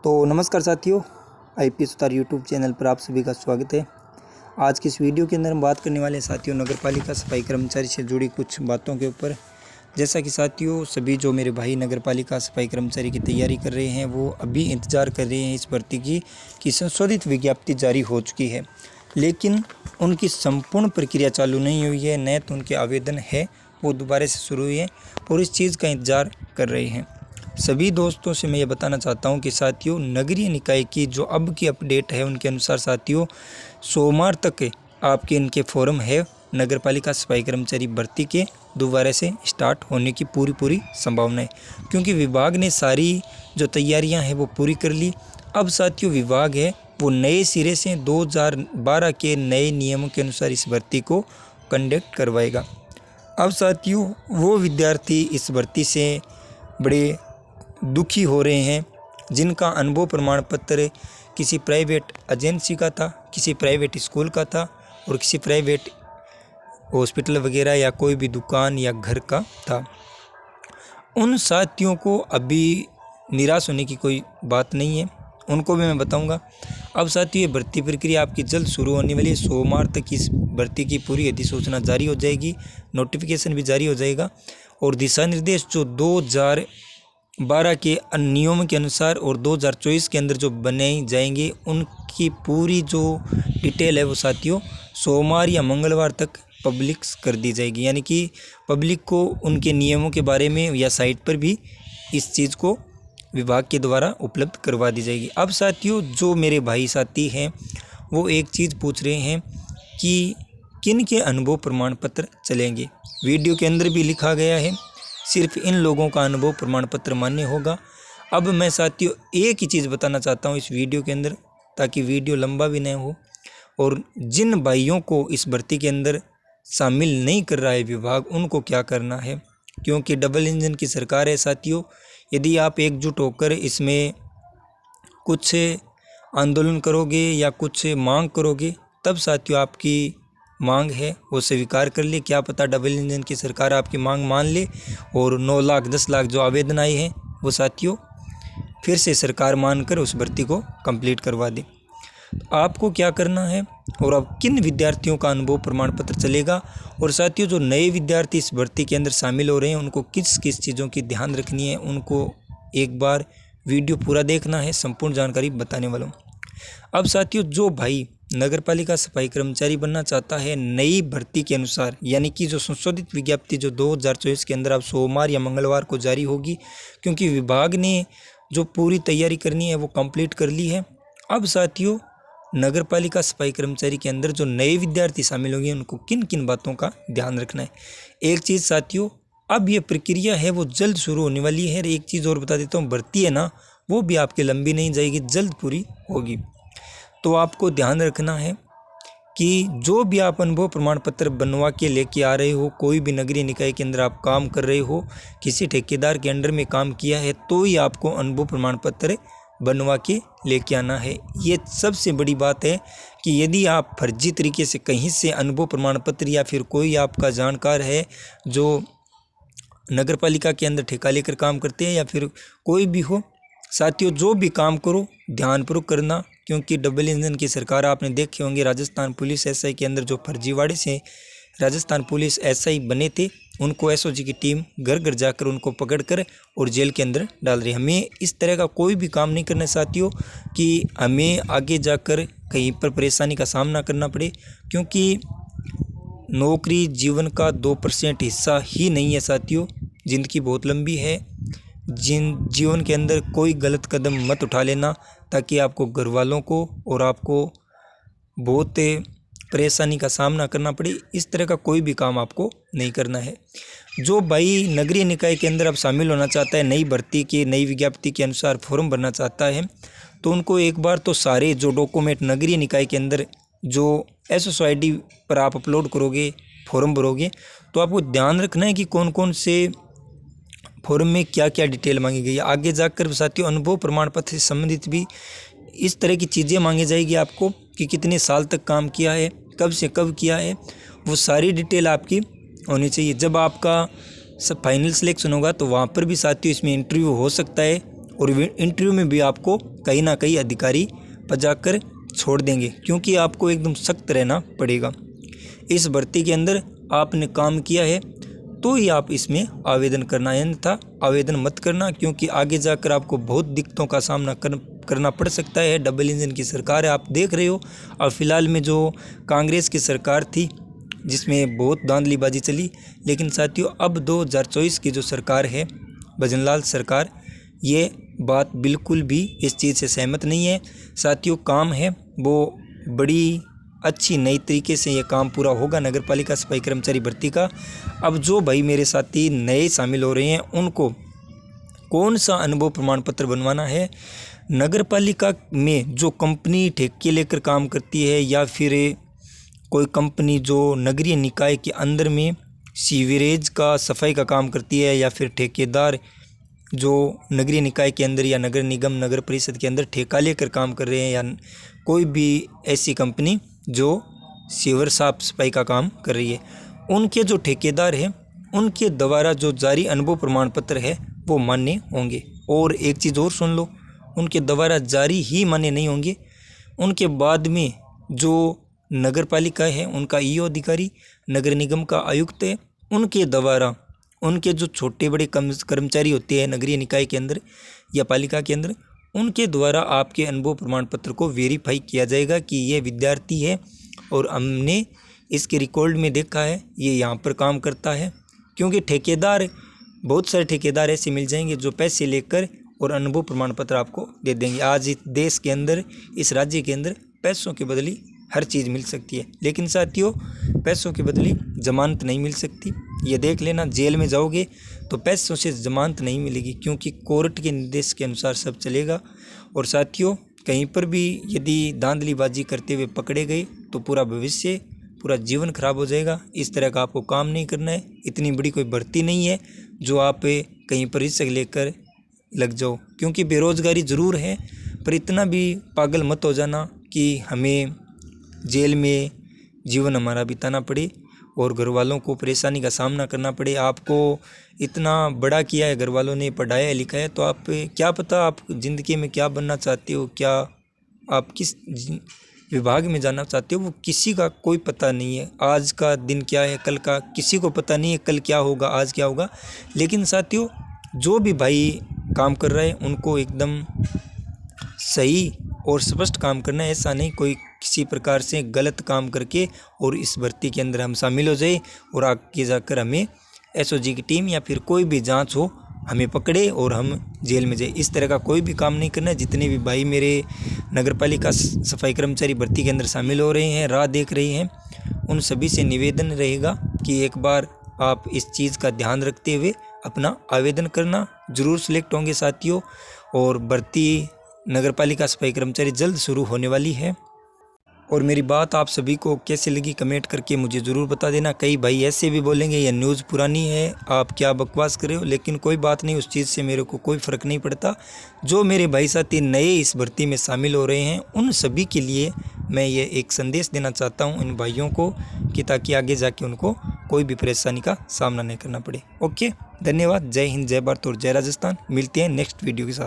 तो नमस्कार साथियों, आईपीएस उतार यूट्यूब चैनल पर आप सभी का स्वागत है। आज की इस वीडियो के अंदर हम बात करने वाले हैं साथियों नगरपालिका सफाई कर्मचारी से जुड़ी कुछ बातों के ऊपर। जैसा कि साथियों सभी जो मेरे भाई नगरपालिका सफाई कर्मचारी की तैयारी कर रहे हैं वो अभी इंतज़ार कर रहे हैं इस भर्ती की कि संशोधित विज्ञप्ति जारी हो चुकी है, लेकिन उनकी संपूर्ण प्रक्रिया चालू नहीं हुई है। न तो उनके आवेदन है वो दोबारा से शुरू हुई है और इस चीज़ का इंतज़ार कर रहे हैं। सभी दोस्तों से मैं ये बताना चाहता हूं कि साथियों नगरीय निकाय की जो अब की अपडेट है उनके अनुसार साथियों सोमवार तक आपके इनके फॉर्म है नगरपालिका सफाई कर्मचारी भर्ती के दोबारा से स्टार्ट होने की पूरी संभावना है, क्योंकि विभाग ने सारी जो तैयारियां हैं वो पूरी कर ली। अब साथियों विभाग है वो नए सिरे से 2012 के नए नियमों के अनुसार इस भर्ती को कंडक्ट करवाएगा। अब साथियों वो विद्यार्थी इस भर्ती से बड़े दुखी हो रहे हैं जिनका अनुभव प्रमाण पत्र किसी प्राइवेट एजेंसी का था, किसी प्राइवेट स्कूल का था और किसी प्राइवेट हॉस्पिटल वगैरह या कोई भी दुकान या घर का था। उन साथियों को अभी निराश होने की कोई बात नहीं है, उनको भी मैं बताऊंगा। अब साथियों ये भर्ती प्रक्रिया आपकी जल्द शुरू होने वाली है। सोमवार तक इस भर्ती की पूरी अधिसूचना जारी हो जाएगी, नोटिफिकेशन भी जारी हो जाएगा और दिशा निर्देश जो 2012 के नियमों के अनुसार और 2024 के अंदर जो बनाए जाएंगे उनकी पूरी जो डिटेल है वो साथियों सोमवार या मंगलवार तक पब्लिक कर दी जाएगी, यानी कि पब्लिक को उनके नियमों के बारे में या साइट पर भी इस चीज़ को विभाग के द्वारा उपलब्ध करवा दी जाएगी। अब साथियों जो मेरे भाई साथी हैं वो एक चीज़ पूछ रहे हैं कि किन के अनुभव प्रमाण पत्र चलेंगे। वीडियो के अंदर भी लिखा गया है सिर्फ इन लोगों का अनुभव प्रमाण पत्र मान्य होगा। अब मैं साथियों एक ही चीज़ बताना चाहता हूँ इस वीडियो के अंदर, ताकि वीडियो लंबा भी नहीं हो, और जिन भाइयों को इस भर्ती के अंदर शामिल नहीं कर रहा है विभाग उनको क्या करना है, क्योंकि डबल इंजन की सरकार है साथियों। यदि आप एकजुट होकर इसमें कुछ आंदोलन करोगे या कुछ मांग करोगे तब साथियों आपकी मांग है वो स्वीकार कर ले। क्या पता डबल इंजन की सरकार आपकी मांग मान ले और 9 लाख 10 लाख जो आवेदन आए हैं वो साथियों फिर से सरकार मानकर उस भर्ती को कंप्लीट करवा दे। आपको क्या करना है और अब किन विद्यार्थियों का अनुभव प्रमाण पत्र चलेगा, और साथियों जो नए विद्यार्थी इस भर्ती के अंदर शामिल हो रहे हैं उनको किस किस चीज़ों की ध्यान रखनी है, उनको एक बार वीडियो पूरा देखना है, संपूर्ण जानकारी बताने वाला हूँ। अब साथियों जो भाई नगरपालिका सफाई कर्मचारी बनना चाहता है नई भर्ती के अनुसार, यानी कि जो संशोधित विज्ञप्ति जो 2024 के अंदर अब सोमवार या मंगलवार को जारी होगी, क्योंकि विभाग ने जो पूरी तैयारी करनी है वो कंप्लीट कर ली है। अब साथियों नगरपालिका सफाई कर्मचारी के अंदर जो नए विद्यार्थी शामिल होंगे उनको किन किन बातों का ध्यान रखना है। एक चीज़ साथियों अब ये प्रक्रिया है वो जल्द शुरू होने वाली है। एक चीज़ और बता देता हूँ, भर्ती है ना वो भी आपकी लंबी नहीं जाएगी, जल्द पूरी होगी। तो आपको ध्यान रखना है कि जो भी आप अनुभव प्रमाण पत्र बनवा के लेके आ रहे हो, कोई भी नगरीय निकाय के अंदर आप काम कर रहे हो, किसी ठेकेदार के अंडर में काम किया है तो ही आपको अनुभव प्रमाण पत्र बनवा के लेके आना है। ये सबसे बड़ी बात है कि यदि आप फर्जी तरीके से कहीं से अनुभव प्रमाण पत्र या फिर कोई आपका जानकार है जो नगरपालिका के अंदर ठेका लेकर काम करते हैं या फिर कोई भी हो, साथियों जो भी काम करो ध्यानपूर्वक करना, क्योंकि डबल इंजन की सरकार आपने देखे होंगे राजस्थान पुलिस एसआई के अंदर जो फर्जीवाड़े से राजस्थान पुलिस एसआई बने थे उनको एसओजी की टीम घर घर जाकर उनको पकड़कर और जेल के अंदर डाल रही है। हमें इस तरह का कोई भी काम नहीं करना साथियों कि हमें आगे जाकर कहीं पर परेशानी का सामना करना पड़े, क्योंकि नौकरी जीवन का 2% हिस्सा ही नहीं है साथियों। ज़िंदगी बहुत लंबी है, जीवन के अंदर कोई गलत कदम मत उठा लेना ताकि आपको घर वालों को और आपको बहुत परेशानी का सामना करना पड़े। इस तरह का कोई भी काम आपको नहीं करना है। जो भाई नगरीय निकाय के अंदर अब शामिल होना चाहता है, नई भर्ती के नई विज्ञप्ति के अनुसार फॉर्म भरना चाहता है, तो उनको एक बार तो सारे जो डॉक्यूमेंट नगरीय निकाय के अंदर जो एसएसओ आईडी पर आप अपलोड करोगे फॉर्म भरोगे तो आपको ध्यान रखना है कि कौन कौन से फॉर्म में क्या क्या डिटेल मांगी गई है। आगे जाकर साथियों अनुभव प्रमाण पत्र से संबंधित भी इस तरह की चीज़ें मांगी जाएगी आपको कि कितने साल तक काम किया है, कब से कब किया है, वो सारी डिटेल आपकी होनी चाहिए। जब आपका सब फाइनल सिलेक्शन होगा तो वहाँ पर भी साथियों इसमें इंटरव्यू हो सकता है और इंटरव्यू में भी आपको कहीं ना कहीं अधिकारी पजाकर छोड़ देंगे, क्योंकि आपको एकदम सख्त रहना पड़ेगा। इस भर्ती के अंदर आपने काम किया है तो ही आप इसमें आवेदन करना है, अन्यथा आवेदन मत करना, क्योंकि आगे जाकर आपको बहुत दिक्कतों का सामना करना पड़ सकता है। डबल इंजन की सरकार है, आप देख रहे हो। और फिलहाल में जो कांग्रेस की सरकार थी जिसमें बहुत धांधलीबाजी चली, लेकिन साथियों अब 2024 की जो सरकार है भजनलाल सरकार, ये बात बिल्कुल भी इस चीज़ से सहमत नहीं है। साथियों काम है वो बड़ी अच्छी नई तरीके से ये काम पूरा होगा नगर पालिका सफाई कर्मचारी भर्ती का। अब जो भाई मेरे साथी नए शामिल हो रहे हैं उनको कौन सा अनुभव प्रमाण पत्र बनवाना है, नगर पालिका में जो कंपनी ठेके लेकर काम करती है या फिर कोई कंपनी जो नगरीय निकाय के अंदर में सीवरेज का सफाई का काम करती है, या फिर ठेकेदार जो नगरीय निकाय के अंदर या नगर निगम नगर परिषद के अंदर ठेका लेकर काम कर रहे हैं, या कोई भी ऐसी कंपनी जो सीवर साफ सफाई का काम कर रही है, उनके जो ठेकेदार हैं उनके द्वारा जो जारी अनुभव प्रमाण पत्र है वो मान्य होंगे। और एक चीज़ और सुन लो, उनके द्वारा जारी ही मान्य नहीं होंगे, उनके बाद में जो नगर पालिका है उनका ईओ अधिकारी, नगर निगम का आयुक्त है, उनके द्वारा उनके जो छोटे बड़े कर्मचारी होते हैं नगरीय निकाय के अंदर या पालिका के अंदर, उनके द्वारा आपके अनुभव प्रमाण पत्र को वेरीफाई किया जाएगा कि ये विद्यार्थी है और हमने इसके रिकॉर्ड में देखा है ये यहाँ पर काम करता है। क्योंकि ठेकेदार, बहुत सारे ठेकेदार ऐसे मिल जाएंगे जो पैसे लेकर और अनुभव प्रमाण पत्र आपको दे देंगे। आज इस देश के अंदर, इस राज्य के अंदर पैसों के बदली हर चीज़ मिल सकती है, लेकिन साथियों पैसों के बदली जमानत नहीं मिल सकती। ये देख लेना, जेल में जाओगे तो पैसों से जमानत नहीं मिलेगी, क्योंकि कोर्ट के निर्देश के अनुसार सब चलेगा। और साथियों कहीं पर भी यदि धांधलीबाजी करते हुए पकड़े गए तो पूरा भविष्य, पूरा जीवन खराब हो जाएगा। इस तरह का आपको काम नहीं करना है। इतनी बड़ी कोई भर्ती नहीं है जो आप कहीं पर रिस्क लेकर लग जाओ, क्योंकि बेरोज़गारी ज़रूर है, पर इतना भी पागल मत हो जाना कि हमें जेल में जीवन हमारा बिताना पड़े और घर वालों को परेशानी का सामना करना पड़े। आपको इतना बड़ा किया है घर वालों ने, पढ़ाया लिखाया, तो आप क्या पता आप ज़िंदगी में क्या बनना चाहते हो, क्या आप किस विभाग में जाना चाहते हो, वो किसी का कोई पता नहीं है। आज का दिन क्या है, कल का किसी को पता नहीं है, कल क्या होगा, आज क्या होगा। लेकिन साथियों जो भी भाई काम कर रहे हैं उनको एकदम सही और स्पष्ट काम करना है। ऐसा नहीं कोई किसी प्रकार से गलत काम करके और इस भर्ती के अंदर हम शामिल हो जाए और आगे जाकर हमें एसओजी की टीम या फिर कोई भी जांच हो हमें पकड़े और हम जेल में जाए। इस तरह का कोई भी काम नहीं करना है। जितने भी भाई मेरे नगरपालिका सफाई कर्मचारी भर्ती के अंदर शामिल हो रहे हैं, राह देख रहे हैं, उन सभी से निवेदन रहेगा कि एक बार आप इस चीज़ का ध्यान रखते हुए अपना आवेदन करना, ज़रूर सिलेक्ट होंगे साथियों। और भर्ती नगरपालिका सफाई कर्मचारी जल्द शुरू होने वाली है। और मेरी बात आप सभी को कैसे लगी कमेंट करके मुझे ज़रूर बता देना। कई भाई ऐसे भी बोलेंगे यह न्यूज़ पुरानी है, आप क्या बकवास कर रहे हो, लेकिन कोई बात नहीं, उस चीज़ से मेरे को कोई फ़र्क नहीं पड़ता। जो मेरे भाई साथी नए इस भर्ती में शामिल हो रहे हैं उन सभी के लिए मैं ये एक संदेश देना चाहता हूँ इन भाइयों को, कि ताकि आगे जाके उनको कोई भी परेशानी का सामना नहीं करना पड़े। ओके, धन्यवाद। जय हिंद, जय भारत और जय राजस्थान। मिलते हैं नेक्स्ट वीडियो के साथ।